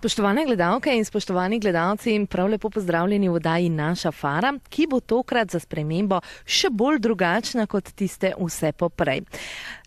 Spoštovane gledalke in spoštovani gledalci, prav lepo pozdravljeni v oddaji Naša fara, ki bo tokrat za spremembo še bolj drugačna kot tiste vse poprej.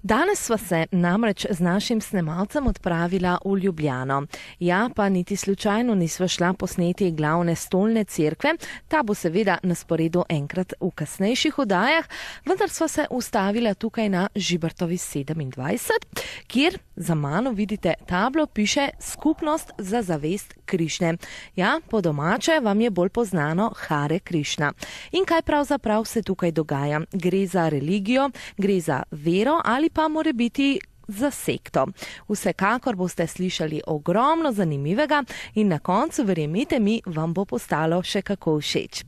Danes sva se namreč z našim snemalcem odpravila v Ljubljano. Ja, pa niti slučajno nisva šla posneti glavne stolne cerkve, ta bo seveda na sporedu enkrat v kasnejših oddajah, vendar sva se ustavila tukaj na Žibertovi 27, kjer za mano vidite tablo, piše Skupnost za zavest Krišne. Ja, po domače vam je bolj poznano Hare Krišna. In kaj pravzaprav se tukaj dogaja? Gre za religijo, gre za vero ali pa more biti za sekto. Vsekakor boste slišali ogromno zanimivega in na koncu, verjemite mi, vam bo postalo še kako všeč.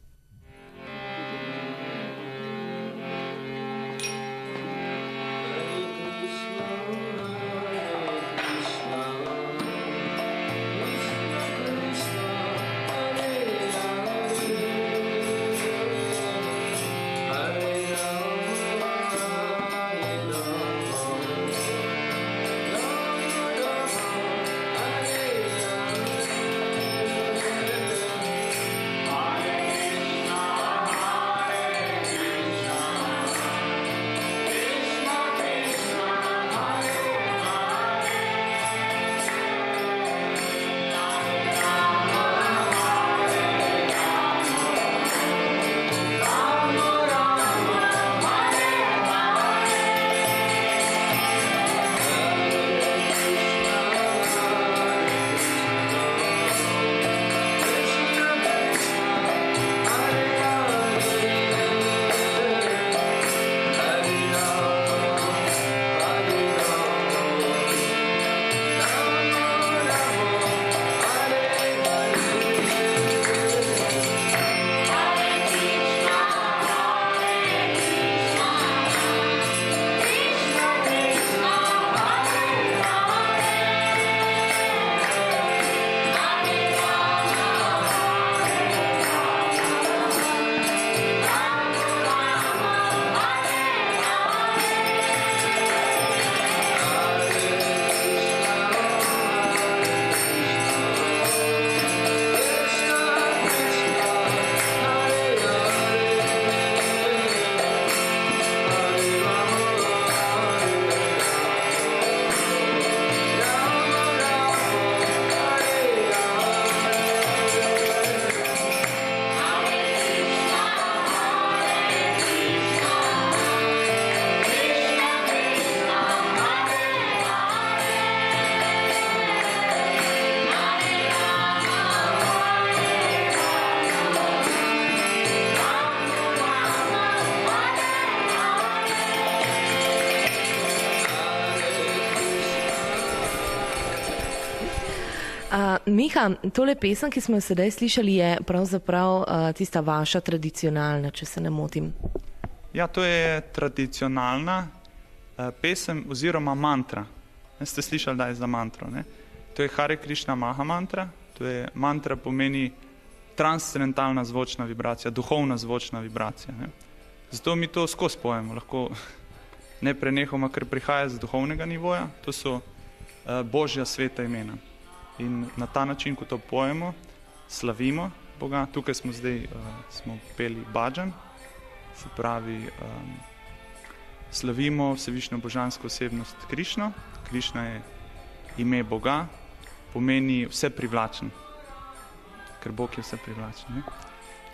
Miha, tole pesem, ki smo jo sedaj slišali, je pravzaprav tista vaša tradicionalna, če se ne motim. Ja, to je tradicionalna pesem oziroma mantra. Ste slišali, da je za mantro, ne? To je Hare Krišna Maha mantra, to je mantra pomeni transcendentalna zvočna vibracija, duhovna zvočna vibracija, ne? Zato mi to skozi pojemo, lahko ne prenehoma, ker prihaja z duhovnega nivoja, to so Božja sveta imena. In na ta način, ko to pojemo, slavimo Boga. Tukaj smo zdaj smo peli Bhajan, se pravi slavimo vsevišnjo božansko osebnost Krišno. Krišna je ime Boga, pomeni vse privlačen, ker Bog je vse privlačen, ne?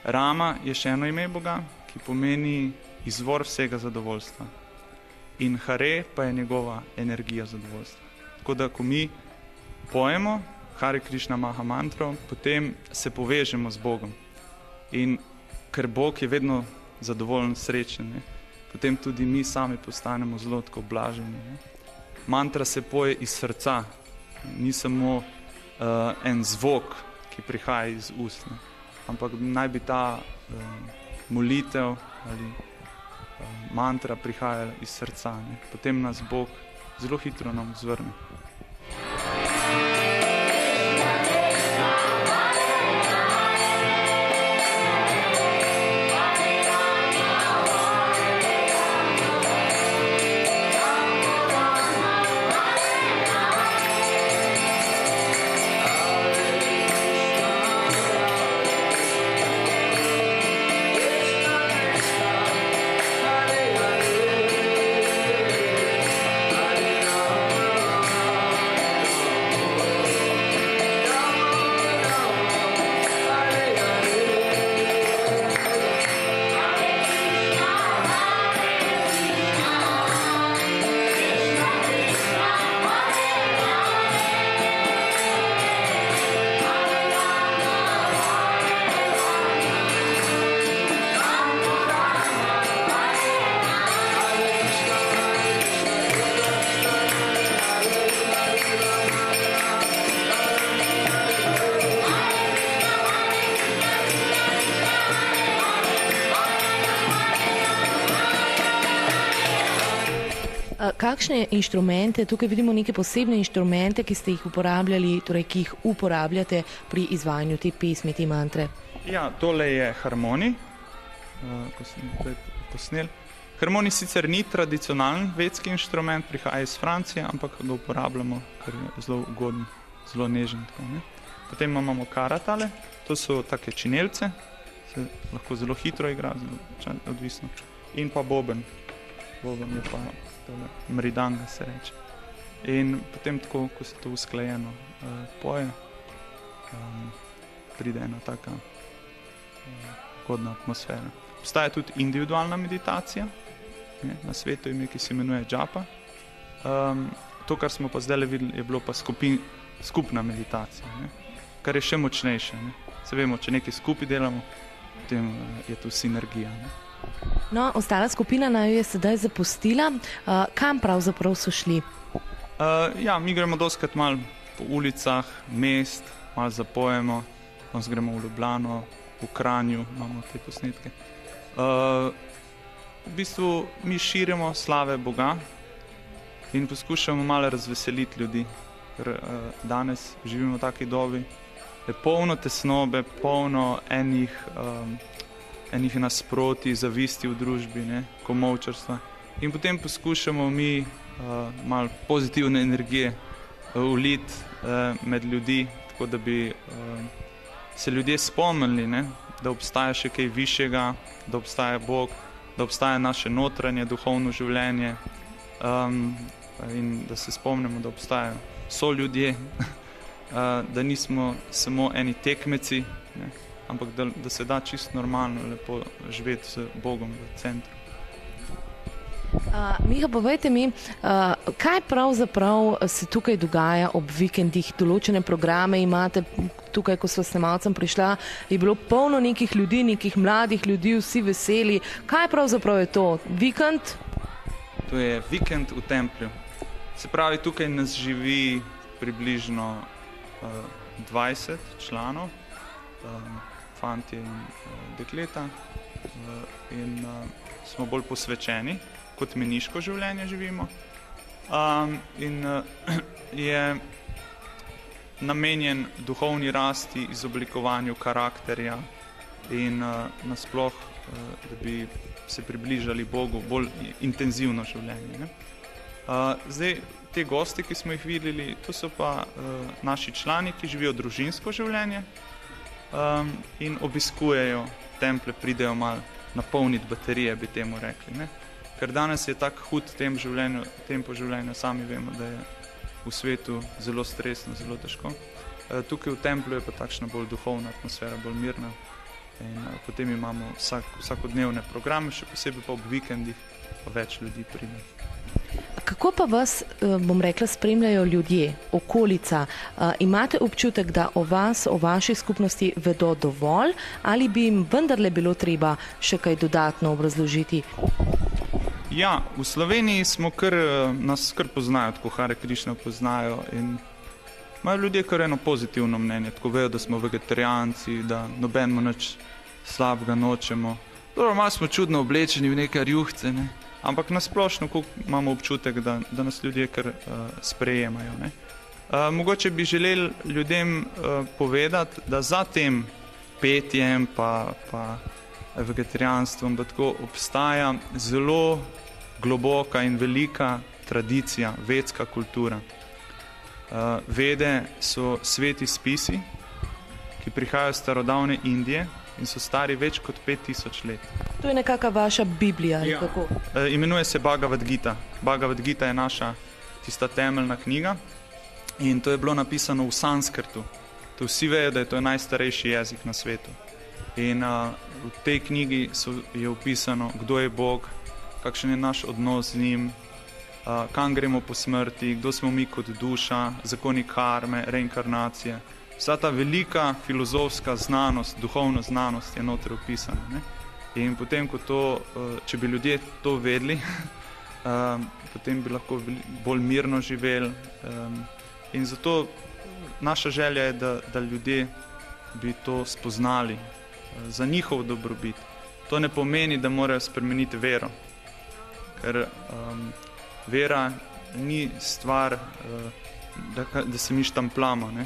Rama je še eno ime Boga, ki pomeni izvor vsega zadovoljstva. In Hare pa je njegova energija zadovoljstva. Tako da, ko mi pojemo Hare Krišna Maha mantro, potem se povežemo z Bogom. In ker Bog je vedno zadovoljen, srečen, ne? Potem tudi mi sami postanemo zelo tako blaženi, ne? Mantra se poje iz srca, ni samo en zvok, ki prihaja iz ust, ne? Ampak naj bi ta molitev ali mantra prihaja iz srca, ne? Potem nas Bog zelo hitro nam zvrne. Kakšne inštrumente, tukaj vidimo neke posebne inštrumente, ki ste jih uporabljali, torej ki jih uporabljate pri izvajanju te pesmi, te mantre? Ja, tole je harmonij, ko sem prej posnel. Harmonij sicer ni tradicionalen vedski inštrument, prihaja iz Francije, ampak ga uporabljamo, ker je zelo ugoden, zelo nežen. Tako, ne? Potem imamo karatale, to so take činelce, se lahko zelo hitro igra, zelo odvisno. In pa boben. Boben je pa mridanga, se reče. In potem tako, ko se to usklajeno poje, pride ena taka ugodna atmosfera. Obstaja tudi individualna meditacija, na svetu ime, ki se imenuje džapa. To, kar smo pa zdaj videli, je bilo pa skupna meditacija, ne? Kar je še močnejše. Ne? Se vemo, če nekaj skupaj delamo, potem je tu sinergija. Ne? No, ostala skupina naj je sedaj zapustila. Kam pravzaprav so šli? Ja, mi gremo dostikrat malo po ulicah, mest, malo zapojemo, gremo v Ljubljano, v Kranju imamo te posnetke. V bistvu mi širimo slave Boga in poskušamo malo razveseliti ljudi, ker danes živimo v taki dobi, je polno tesnobe, polno enih nasprotij, zavisti v družbi, ne, komolčarstva. In potem poskušamo mi malo pozitivne energije vliti med ljudi, tako da bi se ljudje spomnili, ne, da obstaja še kaj višjega, da obstaja Bog, da obstaja naše notranje duhovno življenje in da se spomnimo, da obstajajo soljudje, da nismo samo eni tekmeci, ne, ampak da se da čisto normalno lepo živeti z Bogom v centru. Miha, povejte mi, kaj pravzaprav se tukaj dogaja ob vikendih? Določene programe imate tukaj, ko so snemalcem prišla, je bilo polno nekih ljudi, nekih mladih ljudi, vsi veseli. Kaj pravzaprav je to? Vikend? To je vikend v templju. Se pravi, tukaj nas živi približno 20 članov, fantje in dekleta, in smo bolj posvečeni, kot meniško življenje živimo. In je namenjen duhovni rasti, izoblikovanju karakterja in nasploh, da bi se približali Bogu, bolj intenzivno življenje. Ne? Zdaj, te gosti, ki smo jih videli, to so pa naši člani, ki živijo družinsko življenje in obiskujejo templje, pridejo malo napolniti baterije, bi temu rekli. Ne? Ker danes je tak hud tempo življenja, sami vemo, da je v svetu zelo stresno, zelo težko. Tukaj v templju je pa takšna bolj duhovna atmosfera, bolj mirna. In potem imamo vsakodnevne programe, še posebej pa ob vikendih, pa več ljudi pride. Kako pa vas, bom rekla, spremljajo ljudje, okolica? Imate občutek, da o vas, o vaši skupnosti vedo dovolj, ali bi jim vendarle bilo treba še kaj dodatno obrazložiti? Ja, v Sloveniji nas kar poznajo, tako Hare Krišno poznajo in imajo ljudje kar eno pozitivno mnenje, tako vejo, da smo vegetarijanci, da nobenimo nič slabega nočemo. Dobro, malo smo čudno oblečeni v neke rjuhce, ne? Ampak nasplošno imamo občutek, da nas ljudje kar sprejemajo. Ne? Mogoče bi želeli ljudem povedati, da za tem petjem pa vegetarijanstvom tako obstaja zelo globoka in velika tradicija, vedska kultura. Vede so sveti spisi, ki prihajajo iz starodavne Indije in so stari več kot 5000 let. To je nekakva vaša Biblija, ali kako? Imenuje se Bhagavad Gita. Bhagavad Gita je naša tista temeljna knjiga in to je bilo napisano v sanskrtu. To vsi vejo, da je to najstarejši jezik na svetu. In v tej knjigi je opisano, kdo je Bog, kakšen je naš odnos z njim, kam gremo po smrti, kdo smo mi kot duša, zakoni karme, reinkarnacije. Vsa ta velika filozofska znanost, duhovna znanost je noter opisana. Ne? In potem, če bi ljudje to vedeli, potem bi lahko bolj mirno živeli. In zato naša želja je, da ljudje bi to spoznali za njihov dobrobit. To ne pomeni, da morajo spremeniti vero, ker Vera ni stvar, da se mi štamplamo, ne?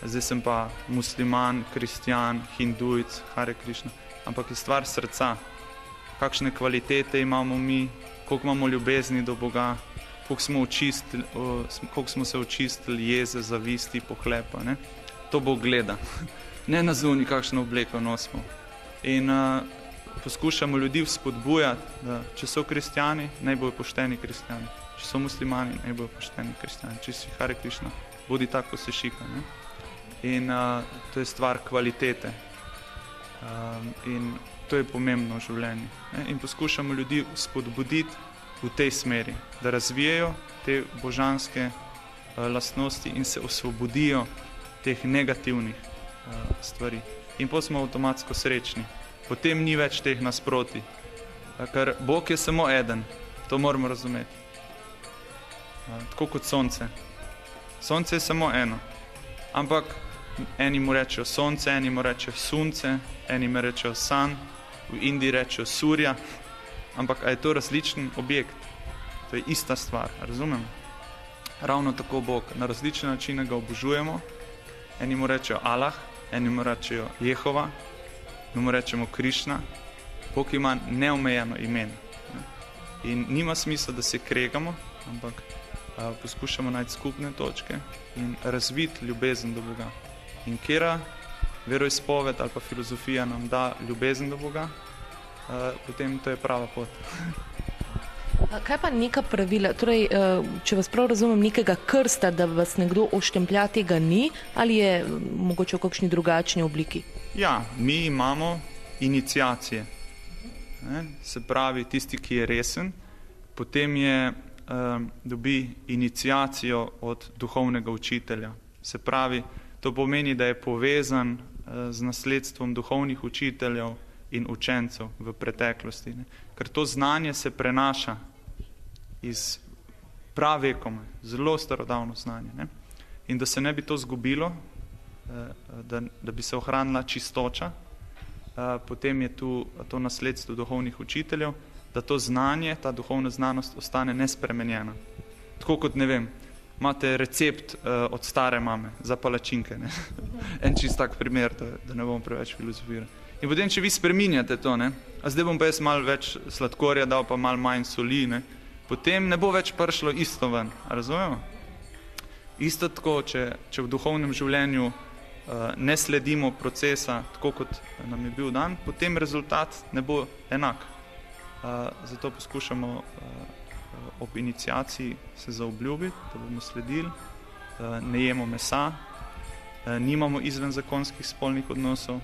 Zdaj sem pa musliman, kristjan, hindujc, Hare Krišna, ampak je stvar srca. Kakšne kvalitete imamo mi, koliko imamo ljubezni do Boga, koliko smo se očistili jeze, zavisti, pohlepa, ne? To Bog gleda. Ne na zunaj, kakšno obleko nosimo. In poskušamo ljudi vzpodbujati, da če so kristjani, naj bojo pošteni kristjani. Če so muslimani, naj bojo pošteni kristjani. Če si Hare Krišna, bodi tako, se šika. Ne? In to je stvar kvalitete. In to je pomembno v življenju. Ne? In poskušamo ljudi spodbuditi v tej smeri, da razvijajo te božanske lastnosti in se osvobodijo teh negativnih stvari. In potem smo avtomatsko srečni. Potem ni več teh nasproti. Ker Bog je samo eden, to moramo razumeti. Tako kot sonce. Sonce je samo eno. Ampak eni mu rečejo sonce, eni mu rečejo sunce, eni mu rečejo san, v Indiji rečejo surja. Ampak a je to različen objekt? To je ista stvar, razumemo? Ravno tako Bog. Na različne načine ga obožujemo. Eni mu rečejo Allah, eni mu rečejo Jehova, mi mu rečemo Krišna. Bog ima neomejeno imen. In nima smisla, da se kregamo, ampak poskušamo najti skupne točke in razviti ljubezen do Boga. In kera veroizpoved ali pa filozofija nam da ljubezen do Boga, potem to je prava pot. Kaj pa neka pravila? Torej, če vas prav razumem, nekega krsta, da vas nekdo oštemplja, tega ni, ali je mogoče v kakšni drugačni obliki? Ja, mi imamo iniciacije. Se pravi, tisti, ki je resen, potem dobi iniciacijo od duhovnega učitelja. Se pravi, to pomeni, da je povezan z nasledstvom duhovnih učiteljev in učencev v preteklosti. Ne? Ker to znanje se prenaša iz pravekoma, zelo starodavno znanje. Ne? In da se ne bi to zgubilo, da bi se ohranila čistoča, potem je tu to nasledstvo duhovnih učiteljev, da to znanje, ta duhovna znanost ostane nespremenjena. Tako kot, ne vem, imate recept od stare mame za palačinke. Ne? En čist tak primer, da ne bom preveč filozofiral. In potem, če vi spreminjate to, ne? A zdaj bom pa jaz malo več sladkorja dal, pa malo manj soli, ne? Potem ne bo več prišlo isto ven. Razumemo? Isto tako, če v duhovnem življenju ne sledimo procesa tako, kot nam je bil dan, potem rezultat ne bo enak. Zato poskušamo ob iniciaciji se zaobljubiti, da bomo sledili, ne jemo mesa, nimamo izvenzakonskih spolnih odnosov,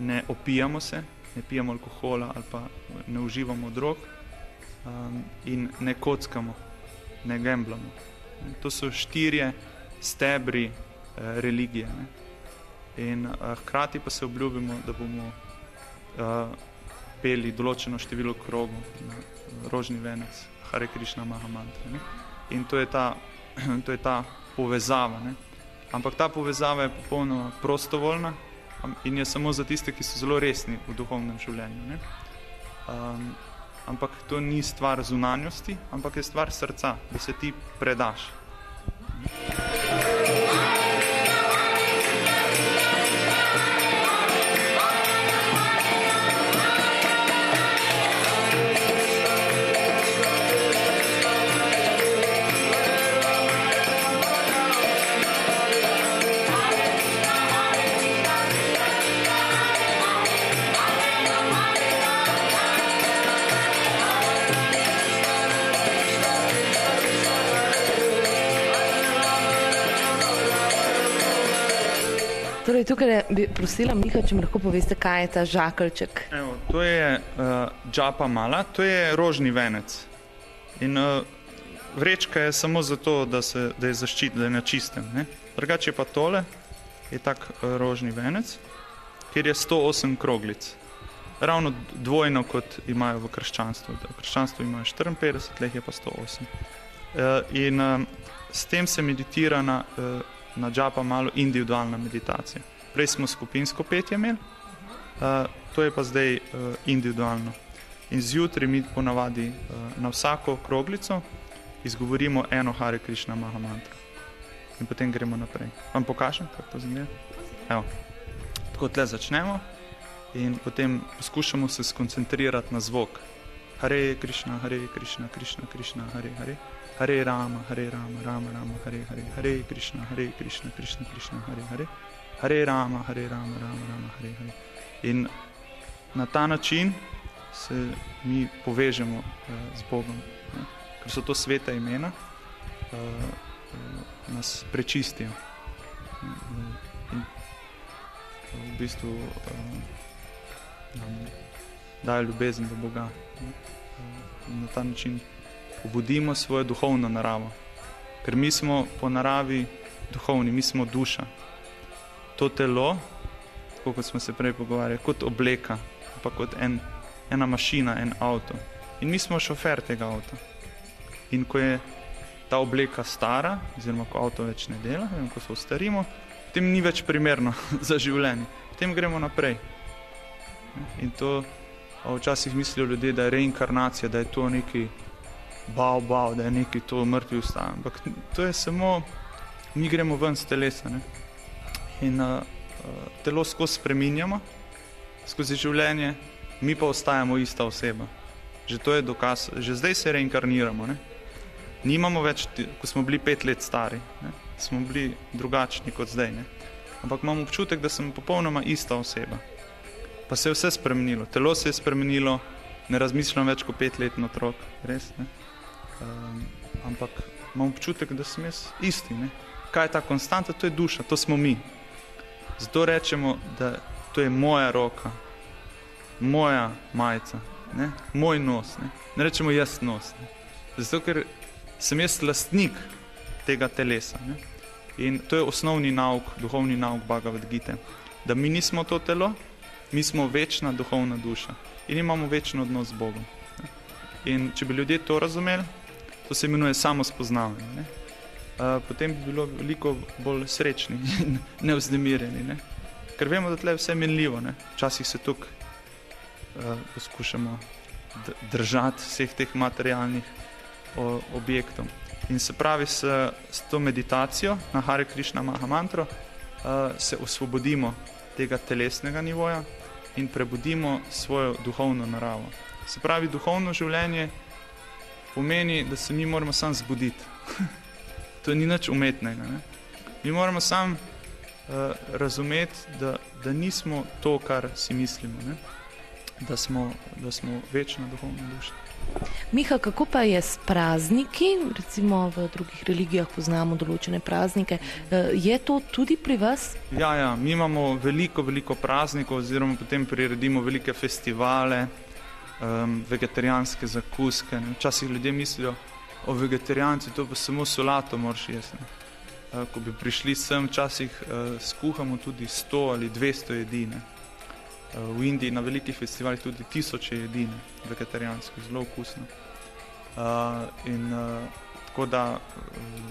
ne opijamo se, ne pijemo alkohola ali pa ne uživamo drog in ne kockamo, ne gemblamo. To so 4 stebri religije. Ne? In hkrati pa se obljubimo, da bomo peli določeno število krogov na rožni venec, Hare Krišna Mahamantra. Ne? In to je ta povezava. Ne? Ampak ta povezava je popolnoma prostovoljna in je samo za tiste, ki so zelo resni v duhovnem življenju. Ne? Ampak to ni stvar zunanjosti, ampak je stvar srca, da se ti predaš. Torej, tukaj bi prosila, Miha, če mi lahko poveste, kaj je ta žakeljček. Evo, to je džapa mala, to je rožni venec. In vrečka je samo zato, da je zaščit, da je na čistem. Ne? Drugače pa tole je tak rožni venec, kjer je 108 kroglic. Ravno dvojno, kot imajo v krščanstvu. V krščanstvu imajo 54, tleh je pa 108. In s tem se meditira na džapa malo individualna meditacija. Prej smo skupinsko petje imeli, to je pa zdaj individualno. In zjutraj mi ponavadi na vsako kroglico izgovorimo eno Hare Krishna Maha mantro. In potem gremo naprej. Vam pokažem, kako to izgleda? Evo. Tako tle začnemo in potem poskušamo se skoncentrirati na zvok. Hare Krishna, Krishna, Krishna, Hare Hare. Hare Rama, Rama, Rama, Hare Hare. Hare Krishna, Krishna, Krishna, Hare Hare. Hare Rama, Rama, Rama, Hare Hare. In na ta način se mi povežemo z Bogom. Ne? Ker so to sveta imena, nas prečistijo. In v bistvu nam dajo ljubezen do Boga. Na ta način obudimo svojo duhovno naravo. Ker mi smo po naravi duhovni, mi smo duša. To telo, tako kot smo se prej pogovarjali, kot obleka, pa kot ena mašina, en avto. In mi smo šofer tega avta. In ko je ta obleka stara, oziroma ko avto več ne dela, in ko se ostarimo, potem ni več primerno za življenje. Potem gremo naprej. In to včasih mislijo ljudje, da je reinkarnacija, da je to neki bav, da je neki to mrtvi vstaja. Ampak to je samo, mi gremo ven z telesa. Ne? In telo skozi spreminjamo, skozi življenje, mi pa ostajamo ista oseba. Že to je dokaz, že zdaj se reinkarniramo. Ne? Nimamo več, ko smo bili 5 let stari, ne? Smo bili drugačni kot zdaj. Ne? Ampak imamo občutek, da sem popolnoma ista oseba. Pa se je vse spremenilo, telo se je spremenilo, ne razmišljam več kot 5-letni otrok, res. Ne? Ampak imam občutek, da sem jaz isti. Ne? Kaj je ta konstanta? To je duša, to smo mi. Zato rečemo, da to je moja roka, moja majica, ne? Moj nos. Ne rečemo jaz nos. Ne? Zato, ker sem jaz lastnik tega telesa. Ne? In to je osnovni nauk, duhovni nauk Bhagavad Gite. Da mi nismo to telo, mi smo večna duhovna duša in imamo večen odnos z Bogom. Ne? In če bi ljudje to razumeli, to se imenuje samospoznavanje. Ne? Potem bi bilo veliko bolj srečni in nevznemirjeni. Ne? Ker vemo, da tle je vse minljivo. Ne? Včasih se tukaj poskušamo držati vseh teh materialnih objektov. In se pravi, s to meditacijo na Hare Krishna Maha mantro se osvobodimo tega telesnega nivoja in prebudimo svojo duhovno naravo. Se pravi, duhovno življenje pomeni, da se mi moramo sam zbuditi. To ni nič umetnega. Ne? Mi moramo sam razumeti, da nismo to, kar si mislimo. Ne? Da smo večna duhovna duša. Miha, kako pa je s prazniki? Recimo v drugih religijah poznamo določene praznike. Je to tudi pri vas? Ja, mi imamo veliko praznikov, oziroma potem priredimo velike festivale, vegetarijanske zakuske. Ne? Včasih ljudje mislijo, o vegetarijanci, to pa samo solato moraš jesti. Ko bi prišli sem, včasih skuhamo tudi 100 ali 200 jedi. Ne? V Indiji na velikih festivalih tudi 1000 jedi vegetarijanskih, zelo okusno. Tako da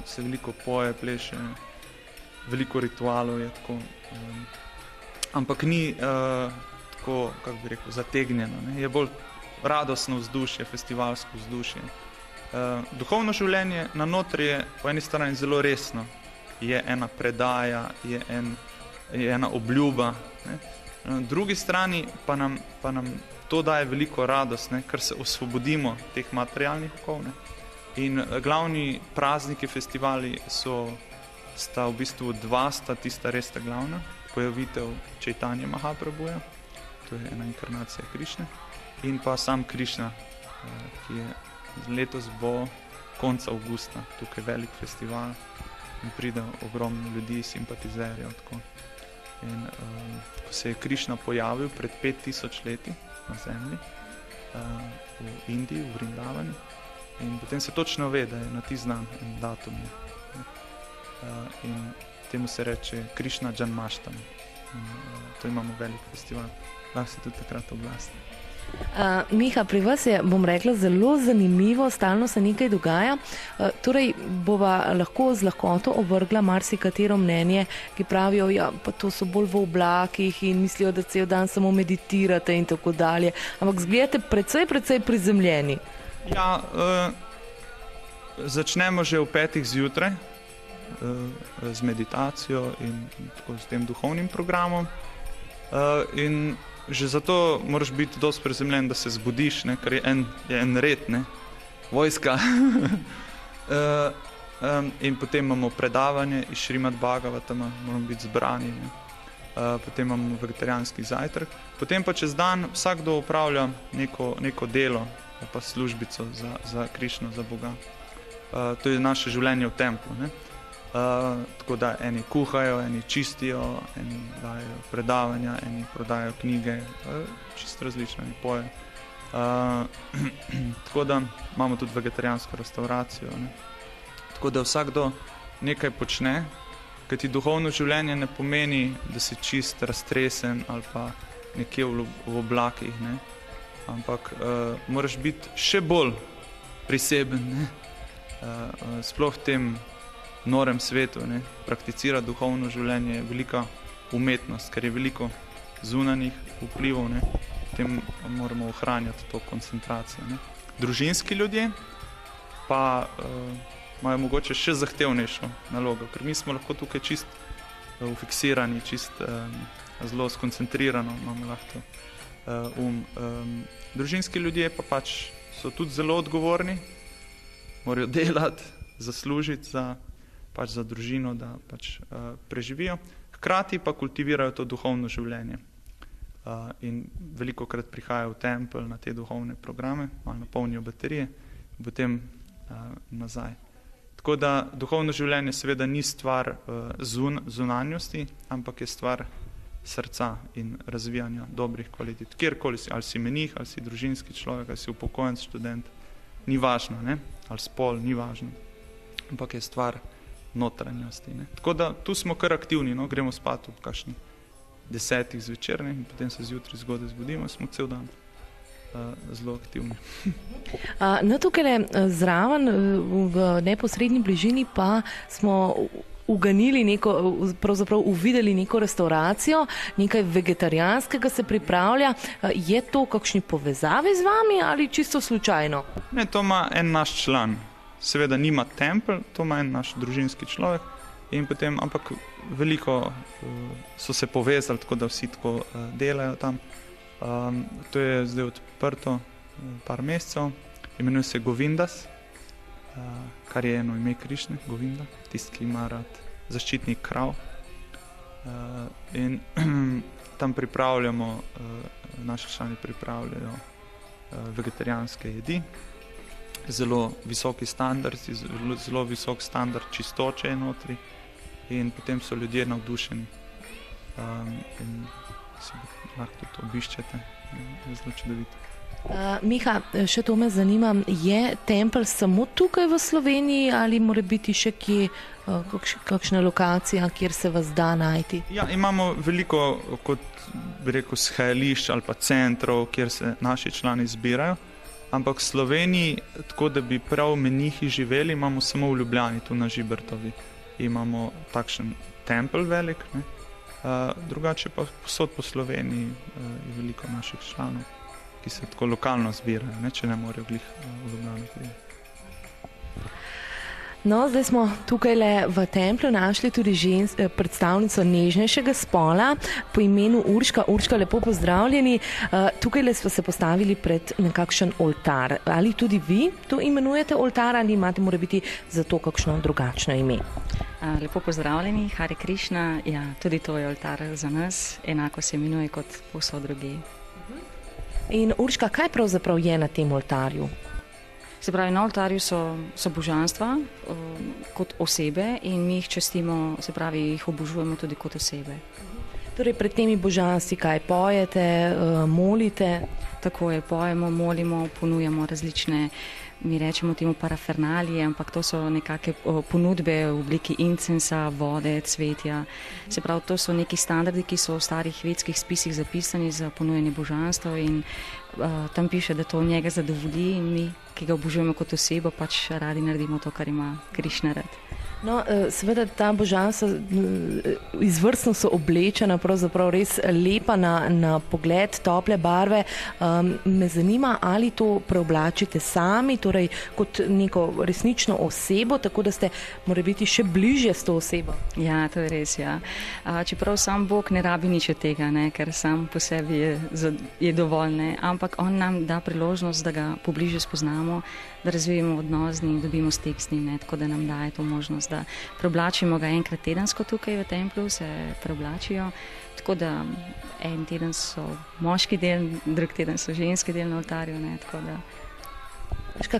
se veliko poje, pleše, veliko ritualov je tako. Ampak ni tako, kako bi rekel, zategnjeno. Ne? Je bolj radostno vzdušje, festivalsko vzdušje. Duhovno življenje na notri je po eni strani zelo resno. Je ena predaja, je ena obljuba. Ne? Na drugi strani pa nam to daje veliko radost, ne? Ker se osvobodimo teh materialnih okov. Ne? In glavni prazniki, festivali sta v bistvu dva, sta tista res ta glavna. Pojavitev Chaitanya Mahaprabhuja, to je ena inkarnacija Krišne, in pa sam Krišna, ki je letos bo konca avgusta, tukaj velik festival in pride ogromno ljudi, simpatizerjev. Tako. In ko se je Krišna pojavil pred 5000 leti na zemlji, v Indiji, v Vrindavani, in potem se točno ve, da je na tisti dan en datum. In temu se reče Krišna Janmashtami. To imamo velik festival, lahko se tudi takrat oblasti. Miha, pri vas je, bom rekla, zelo zanimivo, stalno se nekaj dogaja. Torej, bova lahko z lahkoto ovrgla marsikatero mnenje, ki pravijo, ja, pa to so bolj v oblakih in mislijo, da cel dan samo meditirate in tako dalje. Ampak zgledate precej prizemljeni. Ja, začnemo že v 5 zjutraj z meditacijo in tako s tem duhovnim programom. In že zato moraš biti dosti prizemljen, da se zbudiš, ne, ker je en red, ne, vojska. In potem imamo predavanje iz Šrimad Bhagavatama, moramo biti zbrani, ne. Potem imamo vegetarijanski zajtrk. Potem pa čez dan vsakdo upravlja neko delo, pa službico za Krišno, za Boga. To je naše življenje v templu, ne. Tako da eni kuhajo, eni čistijo, eni dajo predavanja, eni prodajo knjige, čisto različno, eni pojejo. Tako da imamo tudi vegetarijansko restauracijo, ne. Tako da vsakdo nekaj počne, kajti duhovno življenje ne pomeni, da si čist raztresen ali pa nekje v oblakih, ne. Ampak moraš biti še bolj priseben, ne. Sploh v tem norem svetu, ne, prakticira duhovno življenje je velika umetnost, ker je veliko zunanjih vplivov, ne, potem moramo ohranjati to koncentracijo, ne. Družinski ljudje pa imajo mogoče še zahtevnejšo nalogo, ker mi smo lahko tukaj čist ufiksirani, čist zelo skoncentrirano, imamo lahko družinski ljudje pa pač so tudi zelo odgovorni, morajo delati, zaslužiti za družino, da pač preživijo. Hkrati pa kultivirajo to duhovno življenje. In velikokrat prihajajo v tempelj na te duhovne programe, malo napolnijo baterije in potem nazaj. Tako da duhovno življenje seveda ni stvar zunanjosti, ampak je stvar srca in razvijanja dobrih kvalitet. Kjerkoli si, ali si menih, ali si družinski človek, ali si upokojenec, študent, ni važno, ne? Ali spol, ni važno, ampak je stvar notranjosti, ne? Tako da tu smo kar aktivni, no? Gremo spat ob kakšnih 10 zvečer, ne? In potem se zjutraj zgodaj zbudimo, smo cel dan zelo aktivni. No, tukaj zraven v neposrednji bližini pa smo uganili pravzaprav uvideli neko restauracijo, nekaj vegetarijanskega se pripravlja. Je to v kakšni povezavi z vami ali čisto slučajno? Ne, to ima en naš član. Seveda nima tempelj, to ima en naš družinski človek in potem, ampak veliko so se povezali, tako da vsi tako delajo tam. To je zdaj odprto par mesecev, imenuje se Govindas, kar je eno ime Krišne, Govinda, tisti, ki ima rad zaščitnik krav. In tam pripravljamo, naši člani pripravljajo vegetarijanske jedi, zelo visoki standardi, zelo visok standard čistoče je notri in potem so ljudje navdušeni in si lahko to obiščete, je zelo čudovito. Miha, še to me zanima, je tempelj samo tukaj v Sloveniji ali mora biti še kje kakšna lokacija, kjer se vas da najti? Ja, imamo veliko, kot bi rekel, shajališč ali pa centrov, kjer se naši člani zbirajo, ampak v Sloveniji, tako da bi prav menihi živeli, imamo samo v Ljubljani, tu na Žibertovi. Imamo takšen tempelj velik, ne? Drugače pa povsod po Sloveniji je veliko naših članov, ki se tako lokalno zbirajo, ne, če ne morejo glih v Ljubljano priti. No, zdaj smo tukaj v templju našli tudi predstavnico nežnejšega spola po imenu Urška. Urška, lepo pozdravljeni. Tukaj smo se postavili pred nekakšen oltar. Ali tudi vi to imenujete oltar ali imate mora biti za to kakšno drugačno ime? Lepo pozdravljeni, Hare Krišna. Ja, tudi to je oltar za nas, enako se imenuje kot povsod drugje. In Urška, kaj pravzaprav je na tem oltarju? Se pravi, na oltarju so božanstva kot osebe in mi jih častimo, se pravi, jih obožujemo tudi kot osebe. Torej pred temi božanstvi kaj pojete, molite? Tako je, pojemo, molimo, ponujamo različne, mi rečemo temu parafernalije, ampak to so nekake ponudbe v obliki incensa, vode, cvetja. Se pravi, to so neki standardi, ki so v starih vedskih spisih zapisani za ponujanje božanstv in tam piše, da to njega zadovolji in mi, ki ga obožujemo kot osebo, pač radi naredimo to, kar ima Krišna rad. No, seveda ta božanstva izvrstno so oblečena, pravzaprav res lepa na pogled, tople barve. Me zanima, ali to preoblačite sami, torej kot neko resnično osebo, tako da ste mora biti še bližje s to osebo. Ja, to je res, ja. Čeprav sam Bog ne rabi nič od tega, ne, ker sam po sebi je dovolj, ne, ampak on nam da priložnost, da ga pobliže spoznamo, da razvijemo odnos z njim, dobimo stik z njim, ne, tako da nam daje to možnost, da preoblačimo ga enkrat tedensko tukaj v templju, se preoblačijo, tako da en teden so moški del, drug teden so ženski del na oltarju, ne, tako da.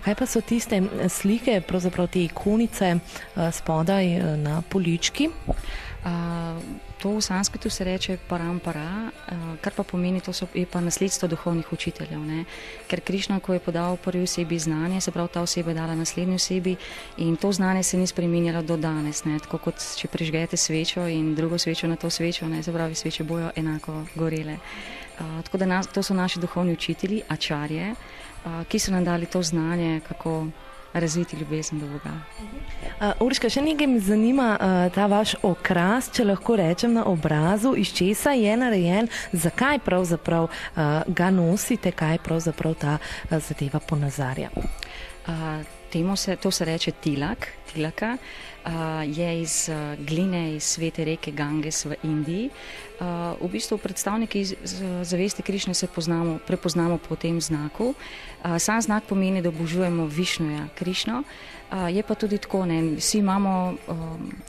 Kaj pa so tiste slike, pravzaprav te ikonice spodaj na polički? To v sanskritu se reče parampara, kar pa pomeni, to je pa nasledstvo duhovnih učiteljev, ne? Ker Krišna, ko je podal prvi osebi znanje, se pravi, ta oseba je dala naslednji osebi in to znanje se ni spreminjalo do danes, ne? Tako kot če prižgete svečo in drugo svečo na to svečo, ne? Se pravi, sveče bojo enako gorele. Tako da to so naši duhovni učitelji, ačarje, ki so nam dali to znanje, kako razviti ljubezen do Boga. Urška, še nekaj me zanima, ta vaš okras, če lahko rečem, na obrazu, iz česa je narejen, zakaj pravzaprav ga nosite, kaj pravzaprav ta zadeva ponazarja? To se reče tilaka, je iz gline iz svete reke Ganges v Indiji. V bistvu predstavniki zavesti Krišne se prepoznamo po tem znaku. Sam znak pomeni, da obožujemo Višnuja, Krišno. Je pa tudi tako, ne, vsi imamo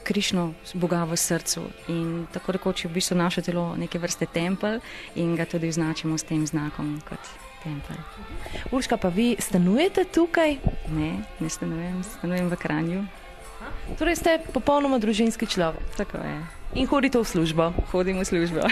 Krišno, Boga v srcu in tako rekoč je v bistvu naše telo neke vrste tempelj in ga tudi označimo s tem znakom kot tempelj. Urška, pa vi stanujete tukaj? Ne stanujem v Kranju. Torej ste popolnoma družinski človek. Tako je. In hodite v službo? Hodim v službo.